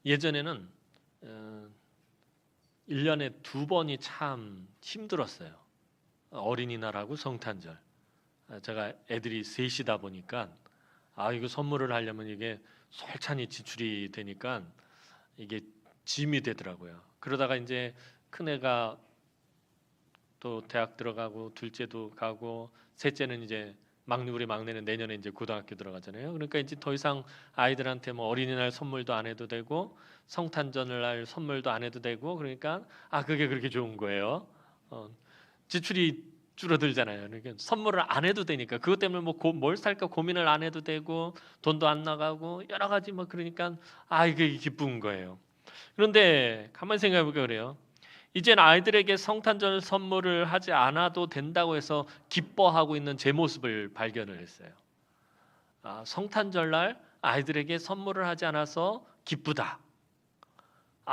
예전에는 1년에 2번이 참 힘들었어요. 어린이날하고 성탄절. 제가 애들이 셋이다 보니까 이거 선물을 하려면 이게 솔찬히 지출이 되니까 이게 짐이 되더라고요. 그러다가 이제 큰애가 또 대학 들어가고 둘째도 가고 셋째는 이제 우리 막내는 내년에 이제 고등학교 들어가잖아요. 그러니까 이제 더 이상 아이들한테 뭐 어린이날 선물도 안 해도 되고 성탄절날 선물도 안 해도 되고 그러니까 그게 그렇게 좋은 거예요. 지출이 줄어들잖아요. 그러니까 선물을 안 해도 되니까 그것 때문에 뭘 살까 고민을 안 해도 되고 돈도 안 나가고 여러 가지 그러니까 이게 기쁜 거예요. 그런데 가만히 생각해 보니까 그래요. 이젠 아이들에게 성탄절 선물을 하지 않아도 된다고 해서 기뻐하고 있는 제 모습을 발견을 했어요. 성탄절날 아이들에게 선물을 하지 않아서 기쁘다.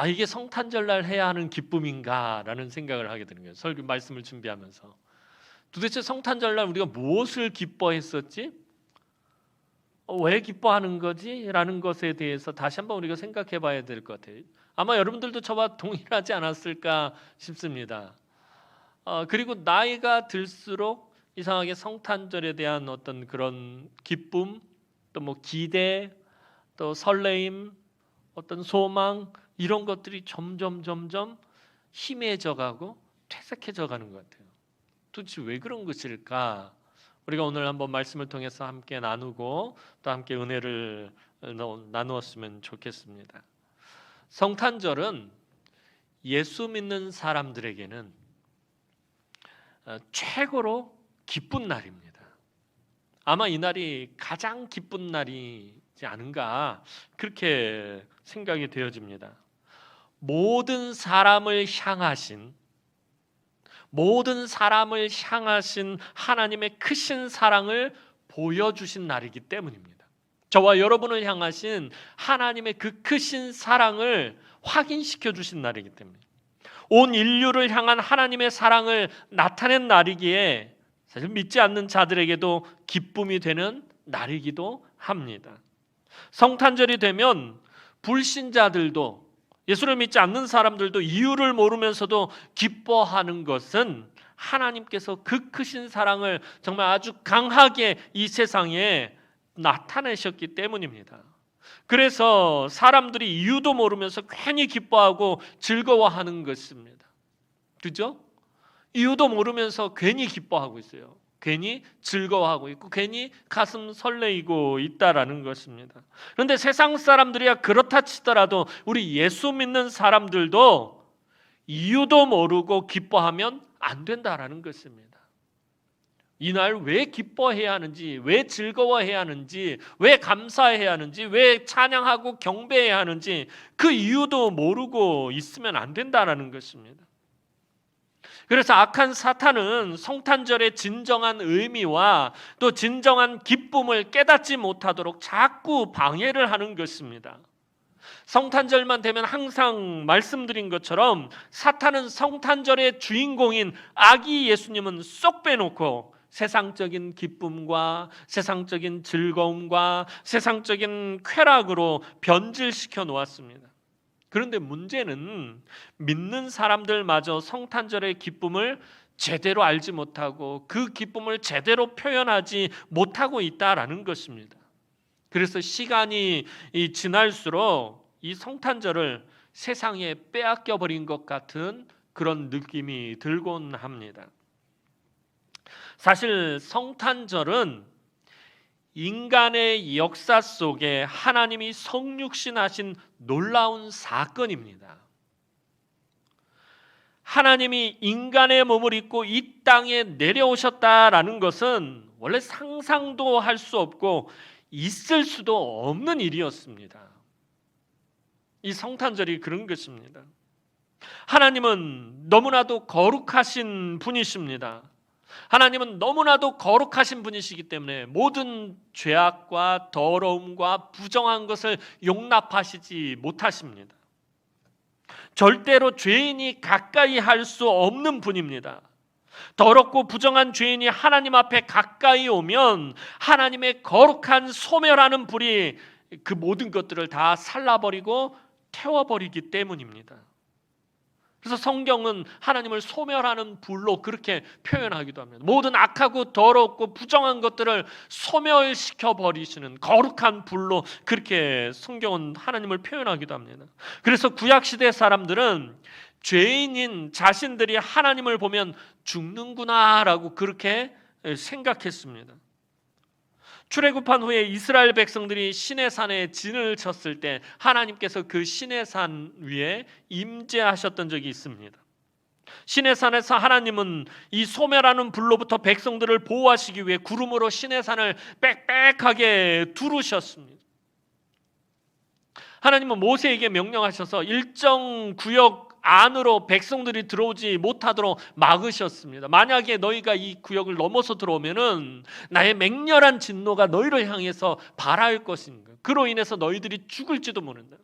이게 성탄절날 해야 하는 기쁨인가라는 생각을 하게 되는 거예요. 설교 말씀을 준비하면서 도대체 성탄절날 우리가 무엇을 기뻐했었지? 왜 기뻐하는 거지? 라는 것에 대해서 다시 한번 우리가 생각해 봐야 될 것 같아요. 아마 여러분들도 저와 동일하지 않았을까 싶습니다. 그리고 나이가 들수록 이상하게 성탄절에 대한 어떤 그런 기쁨, 또 기대, 또 설레임, 어떤 소망 이런 것들이 점점 희미해져 가고 퇴색해져 가는 것 같아요. 도대체 왜 그런 것일까? 우리가 오늘 한번 말씀을 통해서 함께 나누고 또 함께 은혜를 나누었으면 좋겠습니다. 성탄절은 예수 믿는 사람들에게는 최고로 기쁜 날입니다. 아마 이 날이 가장 기쁜 날이지 않은가 그렇게 생각이 되어집니다. 모든 사람을 향하신 하나님의 크신 사랑을 보여주신 날이기 때문입니다. 저와 여러분을 향하신 하나님의 그 크신 사랑을 확인시켜 주신 날이기 때문에 온 인류를 향한 하나님의 사랑을 나타낸 날이기에 사실 믿지 않는 자들에게도 기쁨이 되는 날이기도 합니다. 성탄절이 되면 불신자들도 예수를 믿지 않는 사람들도 이유를 모르면서도 기뻐하는 것은 하나님께서 그 크신 사랑을 정말 아주 강하게 이 세상에 나타내셨기 때문입니다. 그래서 사람들이 이유도 모르면서 괜히 기뻐하고 즐거워하는 것입니다. 그죠? 이유도 모르면서 괜히 기뻐하고 있어요. 괜히 즐거워하고 있고 괜히 가슴 설레이고 있다라는 것입니다. 그런데 세상 사람들이야 그렇다 치더라도 우리 예수 믿는 사람들도 이유도 모르고 기뻐하면 안 된다라는 것입니다. 이날 왜 기뻐해야 하는지, 왜 즐거워해야 하는지, 왜 감사해야 하는지, 왜 찬양하고 경배해야 하는지 그 이유도 모르고 있으면 안 된다라는 것입니다. 그래서 악한 사탄은 성탄절의 진정한 의미와 또 진정한 기쁨을 깨닫지 못하도록 자꾸 방해를 하는 것입니다. 성탄절만 되면 항상 말씀드린 것처럼 사탄은 성탄절의 주인공인 아기 예수님은 쏙 빼놓고 세상적인 기쁨과 세상적인 즐거움과 세상적인 쾌락으로 변질시켜 놓았습니다. 그런데 문제는 믿는 사람들마저 성탄절의 기쁨을 제대로 알지 못하고 그 기쁨을 제대로 표현하지 못하고 있다라는 것입니다. 그래서 시간이 지날수록 이 성탄절을 세상에 빼앗겨 버린 것 같은 그런 느낌이 들곤 합니다. 사실 성탄절은 인간의 역사 속에 하나님이 성육신하신 놀라운 사건입니다. 하나님이 인간의 몸을 입고 이 땅에 내려오셨다라는 것은 원래 상상도 할 수 없고 있을 수도 없는 일이었습니다. 이 성탄절이 그런 것입니다. 하나님은 너무나도 거룩하신 분이십니다. 하나님은 너무나도 거룩하신 분이시기 때문에 모든 죄악과 더러움과 부정한 것을 용납하시지 못하십니다. 절대로 죄인이 가까이 할 수 없는 분입니다. 더럽고 부정한 죄인이 하나님 앞에 가까이 오면 하나님의 거룩한 소멸하는 불이 그 모든 것들을 다 살라버리고 태워버리기 때문입니다. 그래서 성경은 하나님을 소멸하는 불로 그렇게 표현하기도 합니다. 모든 악하고 더럽고 부정한 것들을 소멸시켜 버리시는 거룩한 불로 그렇게 성경은 하나님을 표현하기도 합니다. 그래서 구약시대 사람들은 죄인인 자신들이 하나님을 보면 죽는구나라고 그렇게 생각했습니다. 출애굽한 후에 이스라엘 백성들이 시내산에 진을 쳤을 때 하나님께서 그 시내산 위에 임재하셨던 적이 있습니다. 시내산에서 하나님은 이 소멸하는 불로부터 백성들을 보호하시기 위해 구름으로 시내산을 빽빽하게 두르셨습니다. 하나님은 모세에게 명령하셔서 일정 구역 안으로 백성들이 들어오지 못하도록 막으셨습니다. 만약에 너희가 이 구역을 넘어서 들어오면은 나의 맹렬한 진노가 너희를 향해서 발할 것인가. 그로 인해서 너희들이 죽을지도 모른다.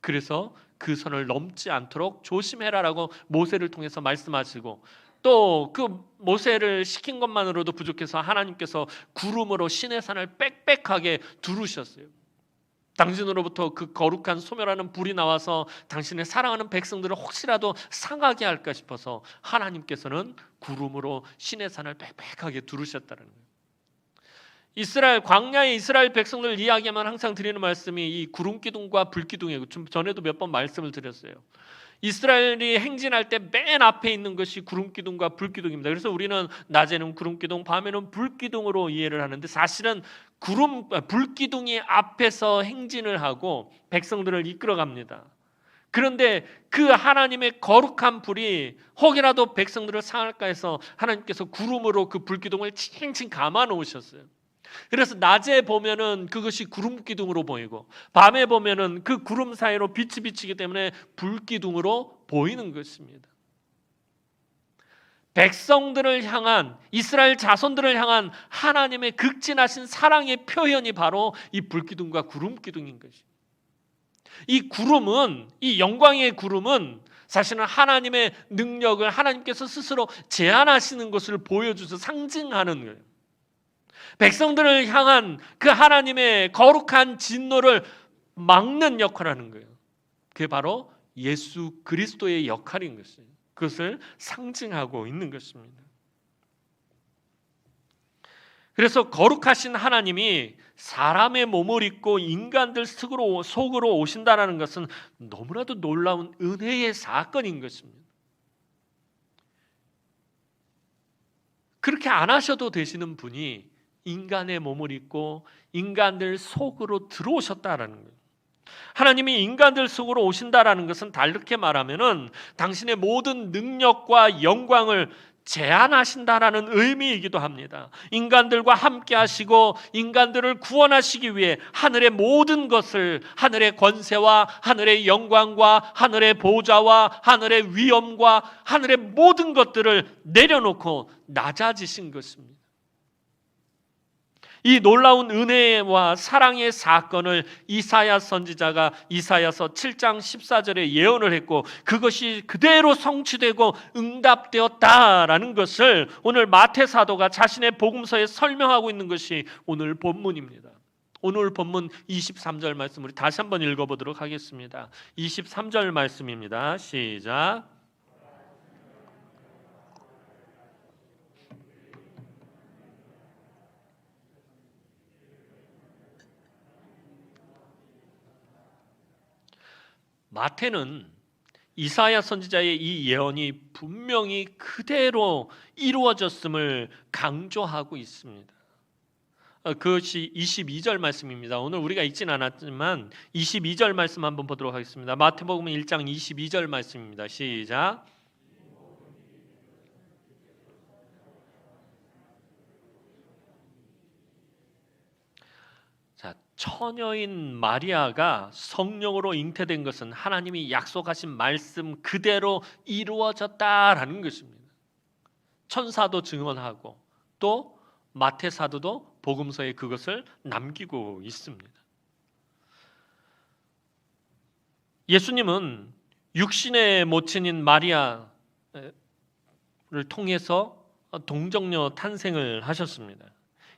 그래서 그 선을 넘지 않도록 조심해라라고 모세를 통해서 말씀하시고, 또 그 모세를 시킨 것만으로도 부족해서 하나님께서 구름으로 시내산을 빽빽하게 두르셨어요. 당신으로부터 그 거룩한 소멸하는 불이 나와서 당신의 사랑하는 백성들을 혹시라도 상하게 할까 싶어서 하나님께서는 구름으로 시내산을 빽빽하게 두르셨다는 거예요. 이스라엘 광야의 이스라엘 백성들 이야기하면 항상 드리는 말씀이 이 구름 기둥과 불 기둥이에요. 좀 전에도 몇 번 말씀을 드렸어요. 이스라엘이 행진할 때 맨 앞에 있는 것이 구름 기둥과 불 기둥입니다. 그래서 우리는 낮에는 구름 기둥, 밤에는 불 기둥으로 이해를 하는데, 사실은 불 기둥이 앞에서 행진을 하고 백성들을 이끌어갑니다. 그런데 그 하나님의 거룩한 불이 혹이라도 백성들을 상할까 해서 하나님께서 구름으로 그 불 기둥을 칭칭 감아 놓으셨어요. 그래서 낮에 보면은 그것이 구름 기둥으로 보이고, 밤에 보면은 그 구름 사이로 빛이 비치기 때문에 불 기둥으로 보이는 것입니다. 백성들을 향한, 이스라엘 자손들을 향한 하나님의 극진하신 사랑의 표현이 바로 이 불기둥과 구름 기둥인 것입니다. 이 구름은, 이 영광의 구름은 사실은 하나님의 능력을 하나님께서 스스로 제한하시는 것을 보여줘서 상징하는 거예요. 백성들을 향한 그 하나님의 거룩한 진노를 막는 역할을 하는 거예요. 그게 바로 예수 그리스도의 역할인 것이에요. 그것을 상징하고 있는 것입니다. 그래서 거룩하신 하나님이 사람의 몸을 입고 인간들 속으로 오신다는 것은 너무나도 놀라운 은혜의 사건인 것입니다. 그렇게 안 하셔도 되시는 분이 인간의 몸을 입고 인간들 속으로 들어오셨다라는 거예요. 하나님이 인간들 속으로 오신다라는 것은 다르게 말하면은 당신의 모든 능력과 영광을 제한하신다라는 의미이기도 합니다. 인간들과 함께 하시고 인간들을 구원하시기 위해 하늘의 모든 것을, 하늘의 권세와 하늘의 영광과 하늘의 보좌와 하늘의 위엄과 하늘의 모든 것들을 내려놓고 낮아지신 것입니다. 이 놀라운 은혜와 사랑의 사건을 이사야 선지자가 이사야서 7장 14절에 예언을 했고, 그것이 그대로 성취되고 응답되었다라는 것을 오늘 마태 사도가 자신의 복음서에 설명하고 있는 것이 오늘 본문입니다. 오늘 본문 23절 말씀 우리 다시 한번 읽어보도록 하겠습니다. 23절 말씀입니다. 시작. 마태는 이사야 선지자의 이 예언이 분명히 그대로 이루어졌음을 강조하고 있습니다. 그것이 22절 말씀입니다. 오늘 우리가 읽진 않았지만 22절 말씀 한번 보도록 하겠습니다. 마태복음 1장 22절 말씀입니다. 시작. 처녀인 마리아가 성령으로 잉태된 것은 하나님이 약속하신 말씀 그대로 이루어졌다라는 것입니다. 천사도 증언하고 또 마태 사도도 복음서에 그것을 남기고 있습니다. 예수님은 육신의 모친인 마리아를 통해서 동정녀 탄생을 하셨습니다.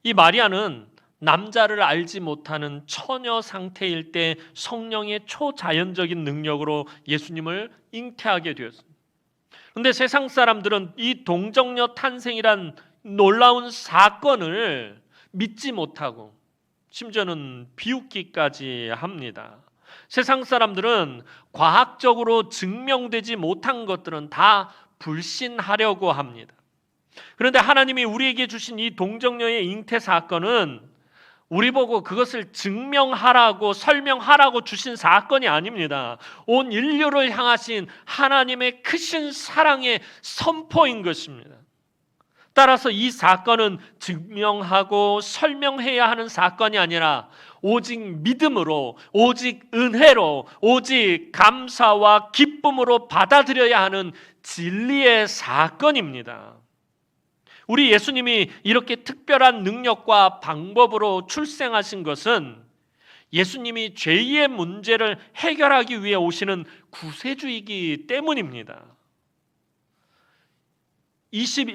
이 마리아는 남자를 알지 못하는 처녀 상태일 때 성령의 초자연적인 능력으로 예수님을 잉태하게 되었습니다. 그런데 세상 사람들은 이 동정녀 탄생이란 놀라운 사건을 믿지 못하고 심지어는 비웃기까지 합니다. 세상 사람들은 과학적으로 증명되지 못한 것들은 다 불신하려고 합니다. 그런데 하나님이 우리에게 주신 이 동정녀의 잉태 사건은 우리 보고 그것을 증명하라고 설명하라고 주신 사건이 아닙니다. 온 인류를 향하신 하나님의 크신 사랑의 선포인 것입니다. 따라서 이 사건은 증명하고 설명해야 하는 사건이 아니라 오직 믿음으로, 오직 은혜로, 오직 감사와 기쁨으로 받아들여야 하는 진리의 사건입니다. 우리 예수님이 이렇게 특별한 능력과 방법으로 출생하신 것은 예수님이 죄의 문제를 해결하기 위해 오시는 구세주이기 때문입니다.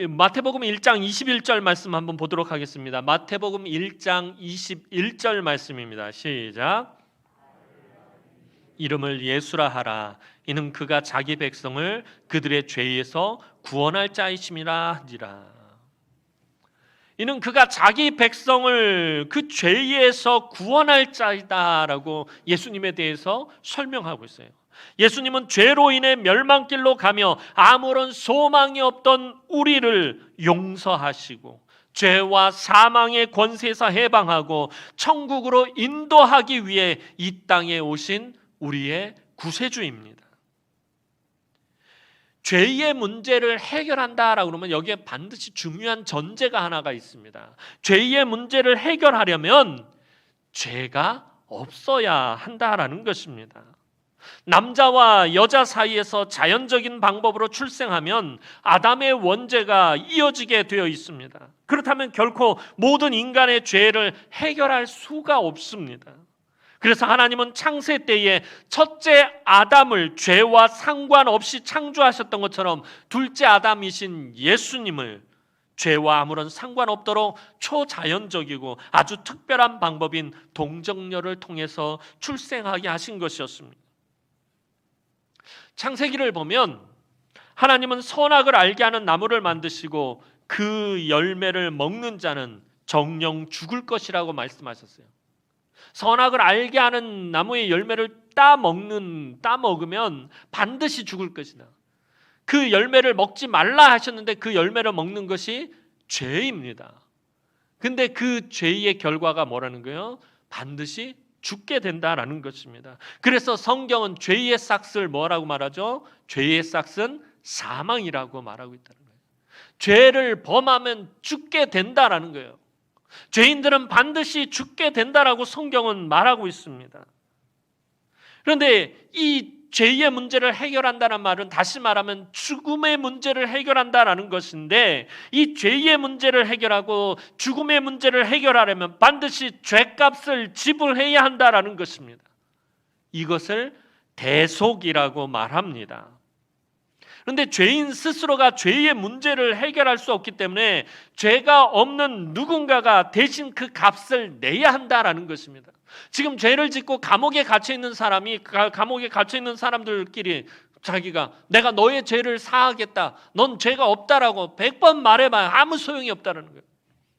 마태복음 1장 21절 말씀 한번 보도록 하겠습니다. 마태복음 1장 21절 말씀입니다. 시작. 이름을 예수라 하라. 이는 그가 자기 백성을 그들의 죄에서 구원할 자이심이라 하니라. 이는 그가 자기 백성을 그 죄에서 구원할 자이다라고 예수님에 대해서 설명하고 있어요. 예수님은 죄로 인해 멸망길로 가며 아무런 소망이 없던 우리를 용서하시고 죄와 사망의 권세에서 해방하고 천국으로 인도하기 위해 이 땅에 오신 우리의 구세주입니다. 죄의 문제를 해결한다라고 그러면 여기에 반드시 중요한 전제가 하나가 있습니다. 죄의 문제를 해결하려면 죄가 없어야 한다라는 것입니다. 남자와 여자 사이에서 자연적인 방법으로 출생하면 아담의 원죄가 이어지게 되어 있습니다. 그렇다면 결코 모든 인간의 죄를 해결할 수가 없습니다. 그래서 하나님은 창세 때에 첫째 아담을 죄와 상관없이 창조하셨던 것처럼 둘째 아담이신 예수님을 죄와 아무런 상관없도록 초자연적이고 아주 특별한 방법인 동정녀를 통해서 출생하게 하신 것이었습니다. 창세기를 보면 하나님은 선악을 알게 하는 나무를 만드시고 그 열매를 먹는 자는 정령 죽을 것이라고 말씀하셨어요. 선악을 알게 하는 나무의 열매를 따먹으면 반드시 죽을 것이다. 그 열매를 먹지 말라 하셨는데 그 열매를 먹는 것이 죄입니다. 근데 그 죄의 결과가 뭐라는 거예요? 반드시 죽게 된다라는 것입니다. 그래서 성경은 죄의 싹을 뭐라고 말하죠? 죄의 싹은 사망이라고 말하고 있다는 거예요. 죄를 범하면 죽게 된다라는 거예요. 죄인들은 반드시 죽게 된다라고 성경은 말하고 있습니다. 그런데 이 죄의 문제를 해결한다는 말은 다시 말하면 죽음의 문제를 해결한다라는 것인데 이 죄의 문제를 해결하고 죽음의 문제를 해결하려면 반드시 죄값을 지불해야 한다라는 것입니다. 이것을 대속이라고 말합니다. 그런데 죄인 스스로가 죄의 문제를 해결할 수 없기 때문에 죄가 없는 누군가가 대신 그 값을 내야 한다라는 것입니다. 지금 죄를 짓고 감옥에 갇혀 있는 사람들끼리 자기가 내가 너의 죄를 사하겠다. 넌 죄가 없다라고 100번 말해봐야 아무 소용이 없다라는 거예요.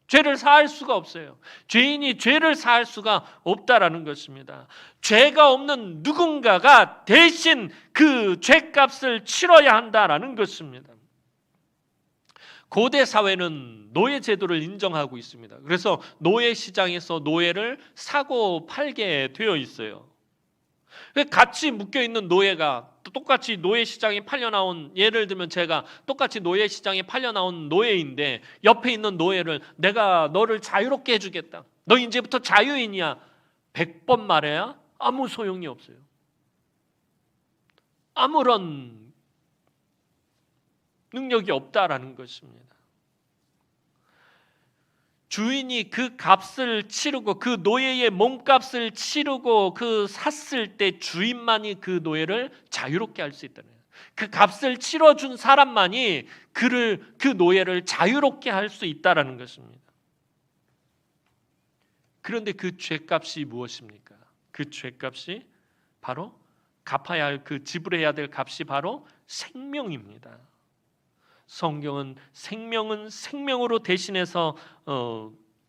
죄를 사할 수가 없어요. 죄인이 죄를 사할 수가 없다라는 것입니다. 죄가 없는 누군가가 대신 그 죄값을 치러야 한다라는 것입니다. 고대 사회는 노예 제도를 인정하고 있습니다. 그래서 노예 시장에서 노예를 사고 팔게 되어 있어요. 같이 묶여있는 노예가 똑같이 노예 시장에 팔려나온, 예를 들면 제가 똑같이 노예 시장에 팔려나온 노예인데 옆에 있는 노예를 내가 너를 자유롭게 해주겠다. 너 이제부터 자유인이야. 100번 말해야 아무 소용이 없어요. 아무런 능력이 없다라는 것입니다. 주인이 그 값을 치르고 그 노예의 몸값을 치르고 그 샀을 때 주인만이 그 노예를 자유롭게 할 수 있다는 거예요. 그 값을 치러준 사람만이 그 노예를 자유롭게 할 수 있다는 것입니다. 그런데 그 죄값이 무엇입니까? 그 죄값이 바로 갚아야 할, 그 지불해야 될 값이 바로 생명입니다. 성경은 생명은 생명으로 대신해서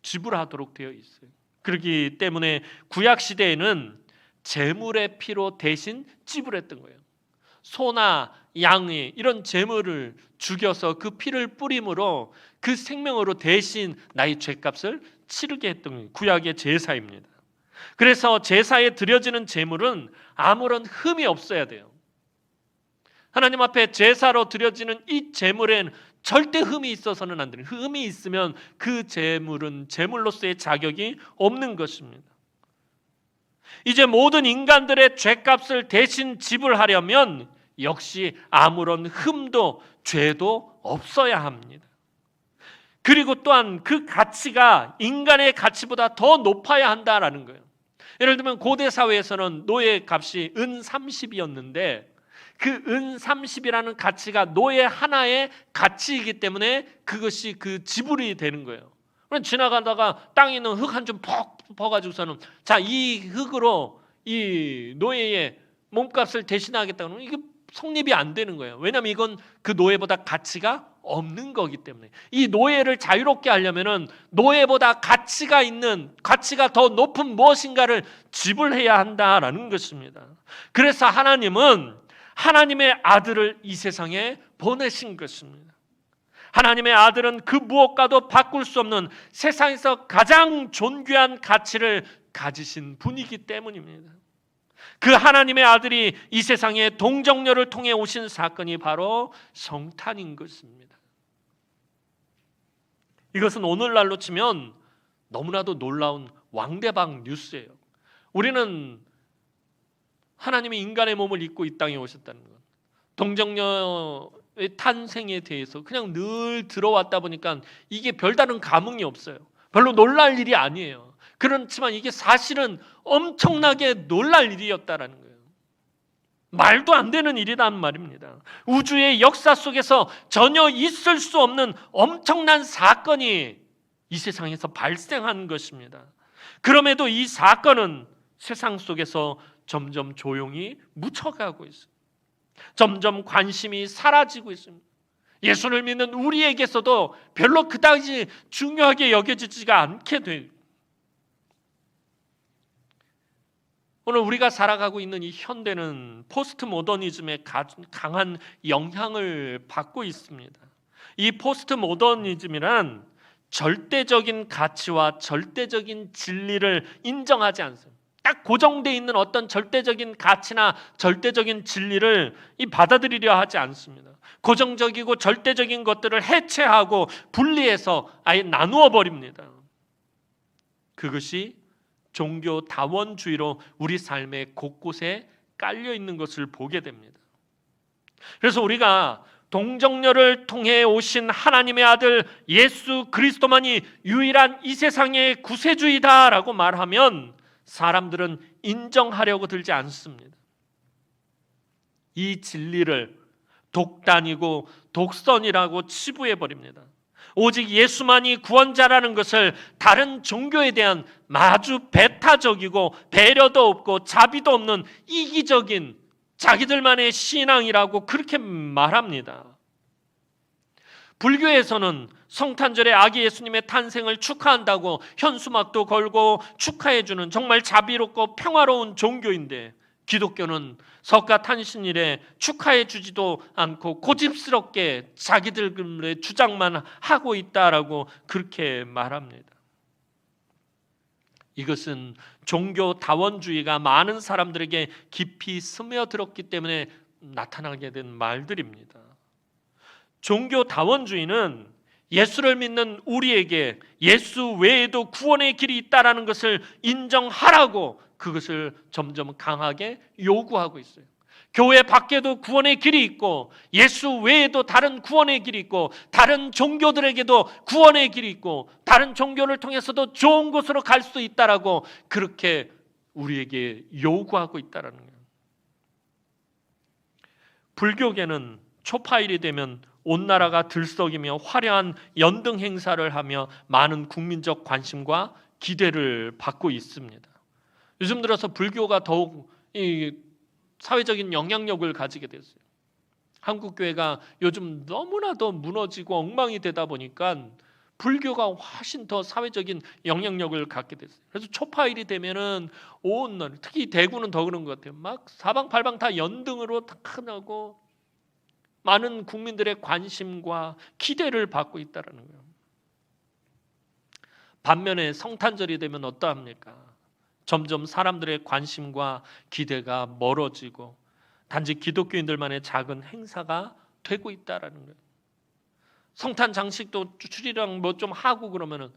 지불하도록 되어 있어요. 그렇기 때문에 구약 시대에는 제물의 피로 대신 지불했던 거예요. 소나 양의 이런 제물을 죽여서 그 피를 뿌림으로 그 생명으로 대신 나의 죄값을 치르게 했던 거예요. 구약의 제사입니다. 그래서 제사에 드려지는 제물은 아무런 흠이 없어야 돼요. 하나님 앞에 제사로 드려지는 이 제물엔 절대 흠이 있어서는 안 돼요. 흠이 있으면 그 제물은 제물로서의 자격이 없는 것입니다. 이제 모든 인간들의 죄값을 대신 지불하려면 역시 아무런 흠도 죄도 없어야 합니다. 그리고 또한 그 가치가 인간의 가치보다 더 높아야 한다라는 거예요. 예를 들면 고대 사회에서는 노예 값이 은 30이었는데 그 은 30이라는 가치가 노예 하나의 가치이기 때문에 그것이 그 지불이 되는 거예요. 그럼 지나가다가 땅에 있는 흙 한 줌 퍽 퍼가지고서는 자, 이 흙으로 이 노예의 몸값을 대신하겠다 그러면 이게 성립이 안 되는 거예요. 왜냐하면 이건 그 노예보다 가치가 없는 거기 때문에. 이 노예를 자유롭게 하려면은 노예보다 가치가 있는, 가치가 더 높은 무엇인가를 지불해야 한다라는 것입니다. 그래서 하나님은 하나님의 아들을 이 세상에 보내신 것입니다. 하나님의 아들은 그 무엇과도 바꿀 수 없는 세상에서 가장 존귀한 가치를 가지신 분이기 때문입니다. 그 하나님의 아들이 이 세상에 동정녀를 통해 오신 사건이 바로 성탄인 것입니다. 이것은 오늘날로 치면 너무나도 놀라운 왕대방 뉴스예요. 우리는 하나님이 인간의 몸을 입고 이 땅에 오셨다는 것, 동정녀의 탄생에 대해서 그냥 늘 들어왔다 보니까 이게 별다른 감흥이 없어요. 별로 놀랄 일이 아니에요. 그렇지만 이게 사실은 엄청나게 놀랄 일이었다라는 거예요. 말도 안 되는 일이란 말입니다. 우주의 역사 속에서 전혀 있을 수 없는 엄청난 사건이 이 세상에서 발생한 것입니다. 그럼에도 이 사건은 세상 속에서 점점 조용히 묻혀가고 있습니다. 점점 관심이 사라지고 있습니다. 예수를 믿는 우리에게서도 별로 그다지 중요하게 여겨지지가 않게 돼요. 오늘 우리가 살아가고 있는 이 현대는 포스트 모더니즘의 강한 영향을 받고 있습니다. 이 포스트 모더니즘이란 절대적인 가치와 절대적인 진리를 인정하지 않습니다. 딱 고정되어 있는 어떤 절대적인 가치나 절대적인 진리를 받아들이려 하지 않습니다. 고정적이고 절대적인 것들을 해체하고 분리해서 아예 나누어 버립니다. 그것이 종교 다원주의로 우리 삶의 곳곳에 깔려 있는 것을 보게 됩니다. 그래서 우리가 동정녀를 통해 오신 하나님의 아들 예수 그리스도만이 유일한 이 세상의 구세주이다라고 말하면 사람들은 인정하려고 들지 않습니다. 이 진리를 독단이고 독선이라고 치부해 버립니다. 오직 예수만이 구원자라는 것을 다른 종교에 대한 마주 배타적이고 배려도 없고 자비도 없는 이기적인 자기들만의 신앙이라고 그렇게 말합니다. 불교에서는 성탄절에 아기 예수님의 탄생을 축하한다고 현수막도 걸고 축하해주는 정말 자비롭고 평화로운 종교인데, 기독교는 석가탄신일에 축하해 주지도 않고 고집스럽게 자기들의 주장만 하고 있다라고 그렇게 말합니다. 이것은 종교 다원주의가 많은 사람들에게 깊이 스며들었기 때문에 나타나게 된 말들입니다. 종교 다원주의는 예수를 믿는 우리에게 예수 외에도 구원의 길이 있다라는 것을 인정하라고 그것을 점점 강하게 요구하고 있어요. 교회 밖에도 구원의 길이 있고 예수 외에도 다른 구원의 길이 있고 다른 종교들에게도 구원의 길이 있고 다른 종교를 통해서도 좋은 곳으로 갈 수 있다라고 그렇게 우리에게 요구하고 있다라는 거예요. 불교계는 초파일이 되면 온 나라가 들썩이며 화려한 연등 행사를 하며 많은 국민적 관심과 기대를 받고 있습니다. 요즘 들어서 불교가 더욱 이 사회적인 영향력을 가지게 됐어요. 한국 교회가 요즘 너무나도 무너지고 엉망이 되다 보니까 불교가 훨씬 더 사회적인 영향력을 갖게 됐어요. 그래서 초파일이 되면은 온 나라, 특히 대구는 더 그런 것 같아요. 막 사방팔방 다 연등으로 다 나고 많은 국민들의 관심과 기대를 받고 있다는 거예요. 반면에 성탄절이 되면 어떠합니까? 점점 사람들의 관심과 기대가 멀어지고 단지 기독교인들만의 작은 행사가 되고 있다는 거예요. 성탄 장식도 추리랑 뭐 좀 하고 그러면은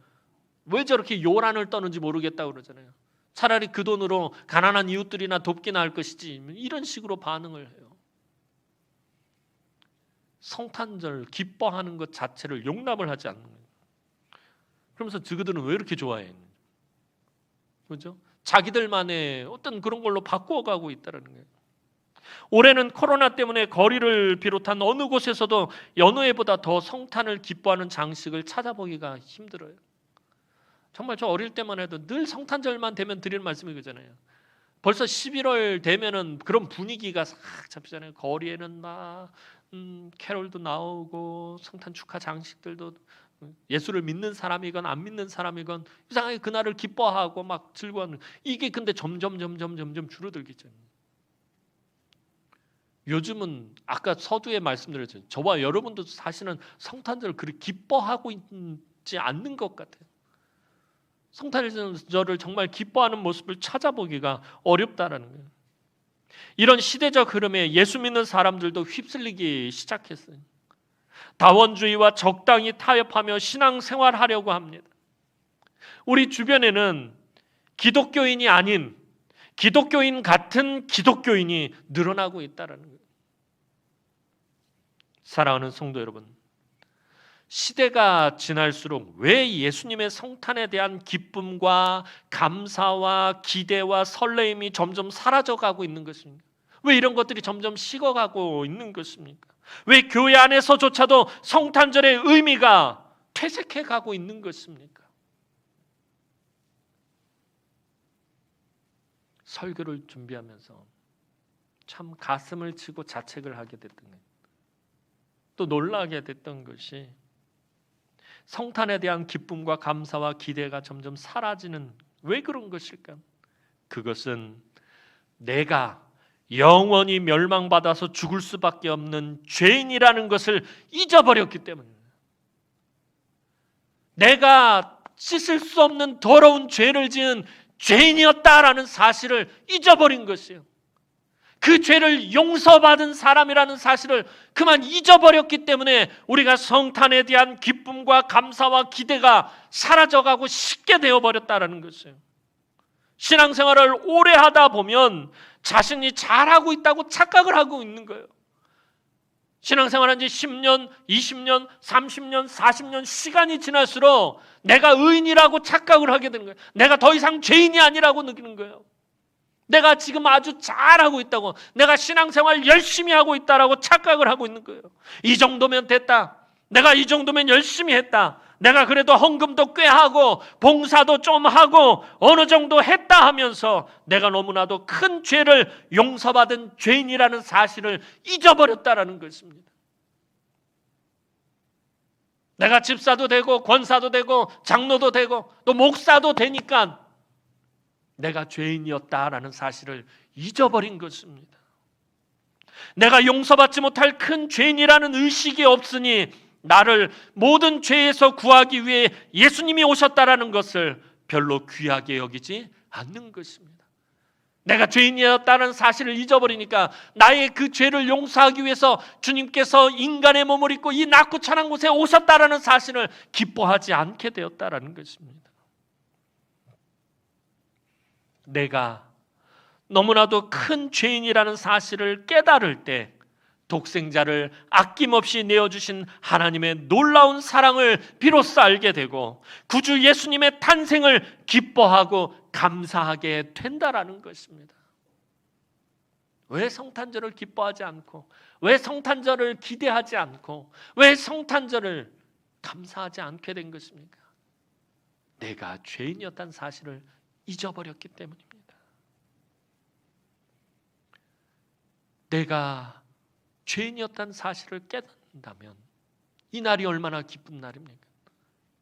왜 저렇게 요란을 떠는지 모르겠다고 그러잖아요. 차라리 그 돈으로 가난한 이웃들이나 돕기나 할 것이지, 이런 식으로 반응을 해요. 성탄절 기뻐하는 것 자체를 용납을 하지 않는 거예요. 그러면서 그들은 왜 이렇게 좋아해? 그렇죠? 자기들만의 어떤 그런 걸로 바꾸어가고 있다는 거예요. 올해는 코로나 때문에 거리를 비롯한 어느 곳에서도 여느 해보다 더 성탄을 기뻐하는 장식을 찾아보기가 힘들어요. 정말 저 어릴 때만 해도 늘 성탄절만 되면 드리는 말씀이 그잖아요. 벌써 11월 되면은 그런 분위기가 싹 잡히잖아요. 거리에는 막 캐롤도 나오고 성탄 축하 장식들도, 예수를 믿는 사람이건 안 믿는 사람이건 이상하게 그날을 기뻐하고 막 즐거워하는, 이게 근데 점점 줄어들겠죠. 요즘은 아까 서두에 말씀드렸죠. 저와 여러분도 사실은 성탄절을 그렇게 기뻐하고 있지 않는 것 같아요. 성탄절을 정말 기뻐하는 모습을 찾아보기가 어렵다라는 거예요. 이런 시대적 흐름에 예수 믿는 사람들도 휩쓸리기 시작했어요. 다원주의와 적당히 타협하며 신앙생활하려고 합니다. 우리 주변에는 기독교인이 아닌 기독교인 같은 기독교인이 늘어나고 있다는 거예요. 사랑하는 성도 여러분, 시대가 지날수록 왜 예수님의 성탄에 대한 기쁨과 감사와 기대와 설레임이 점점 사라져가고 있는 것입니까? 왜 이런 것들이 점점 식어가고 있는 것입니까? 왜 교회 안에서조차도 성탄절의 의미가 퇴색해가고 있는 것입니까? 설교를 준비하면서 참 가슴을 치고 자책을 하게 됐던 거예요. 또 놀라게 됐던 것이 성탄에 대한 기쁨과 감사와 기대가 점점 사라지는, 왜 그런 것일까? 그것은 내가 영원히 멸망받아서 죽을 수밖에 없는 죄인이라는 것을 잊어버렸기 때문입니다. 내가 씻을 수 없는 더러운 죄를 지은 죄인이었다라는 사실을 잊어버린 것이에요. 그 죄를 용서받은 사람이라는 사실을 그만 잊어버렸기 때문에 우리가 성탄에 대한 기쁨과 감사와 기대가 사라져가고 쉽게 되어버렸다는 것이에요. 신앙생활을 오래 하다 보면 자신이 잘하고 있다고 착각을 하고 있는 거예요. 신앙생활한 지 10년, 20년, 30년, 40년 시간이 지날수록 내가 의인이라고 착각을 하게 되는 거예요. 내가 더 이상 죄인이 아니라고 느끼는 거예요. 내가 지금 아주 잘하고 있다고, 내가 신앙생활 열심히 하고 있다라고 착각을 하고 있는 거예요. 이 정도면 됐다. 내가 이 정도면 열심히 했다. 내가 그래도 헌금도 꽤 하고 봉사도 좀 하고 어느 정도 했다 하면서 내가 너무나도 큰 죄를 용서받은 죄인이라는 사실을 잊어버렸다라는 것입니다. 내가 집사도 되고 권사도 되고 장로도 되고 또 목사도 되니까 내가 죄인이었다라는 사실을 잊어버린 것입니다. 내가 용서받지 못할 큰 죄인이라는 의식이 없으니 나를 모든 죄에서 구하기 위해 예수님이 오셨다라는 것을 별로 귀하게 여기지 않는 것입니다. 내가 죄인이었다는 사실을 잊어버리니까 나의 그 죄를 용서하기 위해서 주님께서 인간의 몸을 입고 이 낮고 찬한 곳에 오셨다라는 사실을 기뻐하지 않게 되었다라는 것입니다. 내가 너무나도 큰 죄인이라는 사실을 깨달을 때 독생자를 아낌없이 내어주신 하나님의 놀라운 사랑을 비로소 알게 되고 구주 예수님의 탄생을 기뻐하고 감사하게 된다라는 것입니다. 왜 성탄절을 기뻐하지 않고, 왜 성탄절을 기대하지 않고, 왜 성탄절을 감사하지 않게 된 것입니까? 내가 죄인이었다는 사실을 잊어버렸기 때문입니다. 내가 죄인이었다는 사실을 깨닫는다면 이 날이 얼마나 기쁜 날입니까?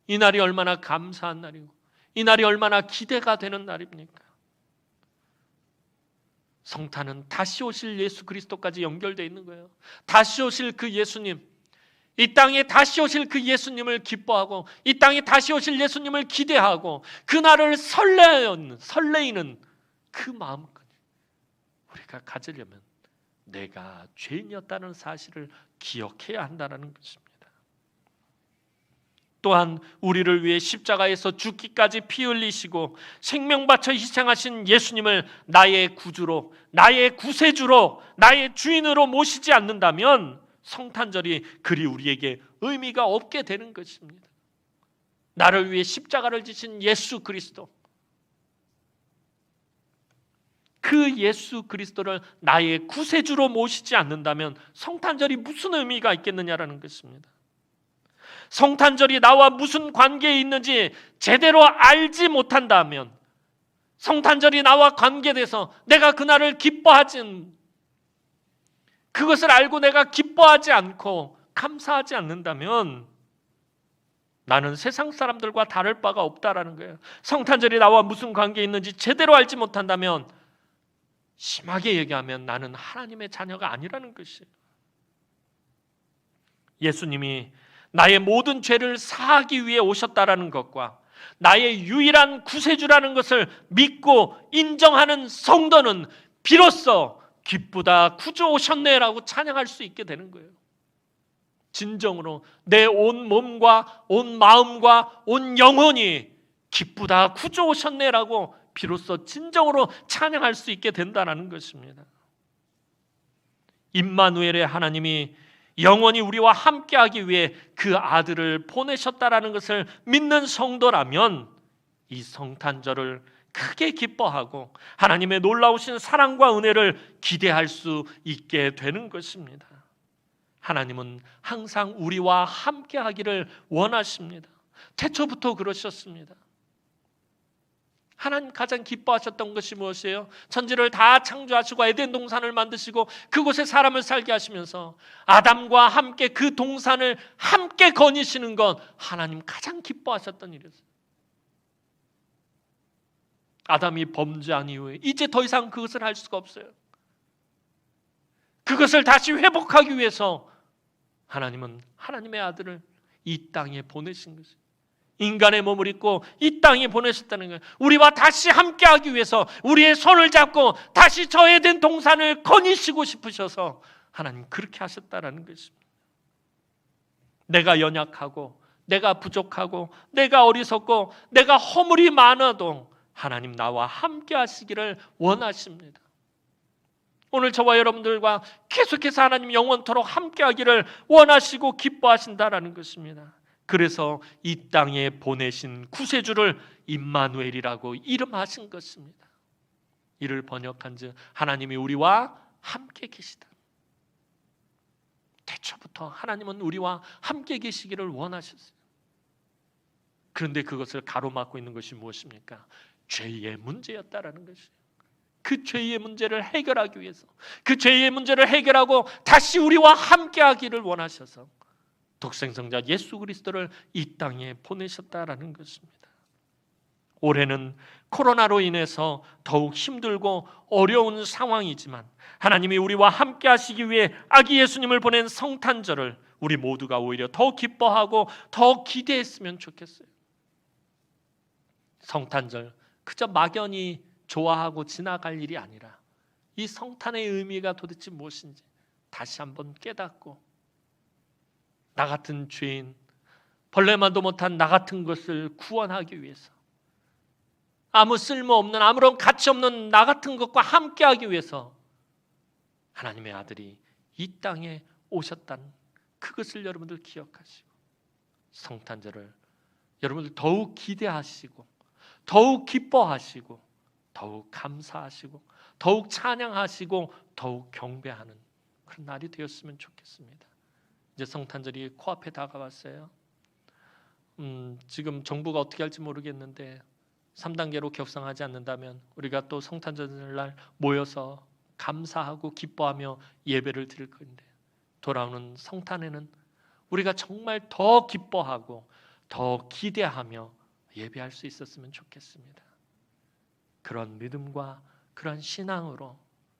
이 날이 얼마나 감사한 날이고 이 날이 얼마나 기대가 되는 날입니까? 성탄은 다시 오실 예수 그리스도까지 연결되어 있는 거예요. 다시 오실 그 예수님, 이 땅에 다시 오실 그 예수님을 기뻐하고 이 땅에 다시 오실 예수님을 기대하고 그날을 설레이는 그 마음까지 우리가 가지려면 내가 죄인이었다는 사실을 기억해야 한다는 것입니다. 또한 우리를 위해 십자가에서 죽기까지 피 흘리시고 생명 바쳐 희생하신 예수님을 나의 구주로, 나의 구세주로, 나의 주인으로 모시지 않는다면 성탄절이 그리 우리에게 의미가 없게 되는 것입니다. 나를 위해 십자가를 지신 예수 그리스도, 그 예수 그리스도를 나의 구세주로 모시지 않는다면 성탄절이 무슨 의미가 있겠느냐라는 것입니다. 성탄절이 나와 무슨 관계에 있는지 제대로 알지 못한다면, 성탄절이 나와 관계돼서 내가 그날을 그것을 알고 내가 기뻐하지 않고 감사하지 않는다면 나는 세상 사람들과 다를 바가 없다라는 거예요. 성탄절이 나와 무슨 관계에 있는지 제대로 알지 못한다면 심하게 얘기하면 나는 하나님의 자녀가 아니라는 것이에요. 예수님이 나의 모든 죄를 사하기 위해 오셨다라는 것과 나의 유일한 구세주라는 것을 믿고 인정하는 성도는 비로소 기쁘다, 구주 오셨네라고 찬양할 수 있게 되는 거예요. 진정으로 내 온 몸과 온 마음과 온 영혼이 기쁘다, 구주 오셨네라고 비로소 진정으로 찬양할 수 있게 된다는 것입니다. 임마누엘의 하나님이 영원히 우리와 함께하기 위해 그 아들을 보내셨다라는 것을 믿는 성도라면 이 성탄절을 크게 기뻐하고 하나님의 놀라우신 사랑과 은혜를 기대할 수 있게 되는 것입니다. 하나님은 항상 우리와 함께하기를 원하십니다. 태초부터 그러셨습니다. 하나님 가장 기뻐하셨던 것이 무엇이에요? 천지를 다 창조하시고 에덴 동산을 만드시고 그곳에 사람을 살게 하시면서 아담과 함께 그 동산을 함께 거니시는 것, 하나님 가장 기뻐하셨던 일이었어요. 아담이 범죄한 이후에 이제 더 이상 그것을 할 수가 없어요. 그것을 다시 회복하기 위해서 하나님은 하나님의 아들을 이 땅에 보내신 것이에요. 인간의 몸을 입고 이 땅에 보내셨다는 거예요. 우리와 다시 함께하기 위해서 우리의 손을 잡고 다시 저 에덴 동산을 거니시고 싶으셔서 하나님 그렇게 하셨다는 것입니다. 내가 연약하고 내가 부족하고 내가 어리석고 내가 허물이 많아도 하나님 나와 함께 하시기를 원하십니다. 오늘 저와 여러분들과 계속해서 하나님 영원토록 함께 하기를 원하시고 기뻐하신다라는 것입니다. 그래서 이 땅에 보내신 구세주를 임마누엘이라고 이름하신 것입니다. 이를 번역한즉 하나님이 우리와 함께 계시다. 태초부터 하나님은 우리와 함께 계시기를 원하셨어요. 그런데 그것을 가로막고 있는 것이 무엇입니까? 죄의 문제였다라는 것이에요. 그 죄의 문제를 해결하기 위해서, 그 죄의 문제를 해결하고 다시 우리와 함께하기를 원하셔서 독생성자 예수 그리스도를 이 땅에 보내셨다라는 것입니다. 올해는 코로나로 인해서 더욱 힘들고 어려운 상황이지만 하나님이 우리와 함께 하시기 위해 아기 예수님을 보낸 성탄절을 우리 모두가 오히려 더 기뻐하고 더 기대했으면 좋겠어요. 성탄절 그저 막연히 좋아하고 지나갈 일이 아니라 이 성탄의 의미가 도대체 무엇인지 다시 한번 깨닫고 나 같은 죄인, 벌레만도 못한 나 같은 것을 구원하기 위해서, 아무 쓸모없는 아무런 가치 없는 나 같은 것과 함께하기 위해서 하나님의 아들이 이 땅에 오셨다는 그것을 여러분들 기억하시고 성탄절을 여러분들 더욱 기대하시고 더욱 기뻐하시고 더욱 감사하시고 더욱 찬양하시고 더욱 경배하는 그런 날이 되었으면 좋겠습니다. 이제 성탄절이 코앞에 다가왔어요. 지금 정부가 어떻게 할지 모르겠는데 3단계로 격상하지 않는다면 우리가 또 성탄절날 모여서 감사하고 기뻐하며 예배를 드릴 건데, 돌아오는 성탄에는 우리가 정말 더 기뻐하고 더 기대하며 예배할 수 있었으면 좋겠습니다. 그런 믿음과 그런 신앙으로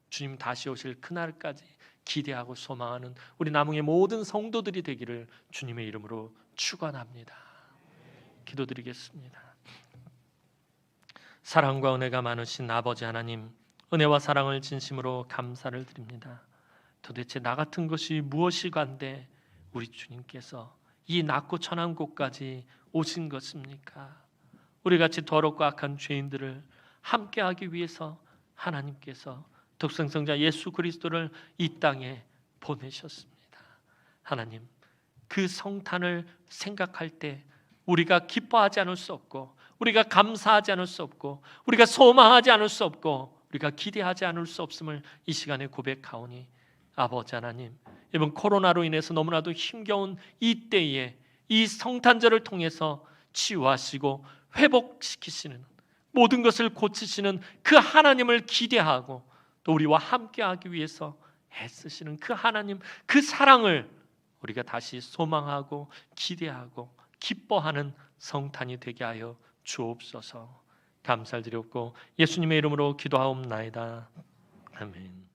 주님 다시 오실 그날까지 기대하고 소망하는 우리 남흥의 모든 성도들이 되기를 주님의 이름으로 축원합니다. 기도드리겠습니다. 사랑과 은혜가 많으신 아버지 하나님, 은혜와 사랑을 진심으로 감사를 드립니다. 도대체 나 같은 것이 무엇이간데 우리 주님께서 이 낮고 천한 곳까지 오신 것입니까? 우리같이 더럽고 악한 죄인들을 함께하기 위해서 하나님께서 독생성자 예수 그리스도를 이 땅에 보내셨습니다. 하나님, 그 성탄을 생각할 때 우리가 기뻐하지 않을 수 없고, 우리가 감사하지 않을 수 없고, 우리가 소망하지 않을 수 없고, 우리가 기대하지 않을 수 없음을 이 시간에 고백하오니, 아버지 하나님, 이번 코로나로 인해서 너무나도 힘겨운 이 때에 이 성탄절을 통해서 치유하시고 회복시키시는, 모든 것을 고치시는 그 하나님을 기대하고 또 우리와 함께하기 위해서 애쓰시는 그 하나님, 그 사랑을 우리가 다시 소망하고 기대하고 기뻐하는 성탄이 되게 하여 주옵소서. 감사를 드렸고 예수님의 이름으로 기도하옵나이다. 아멘.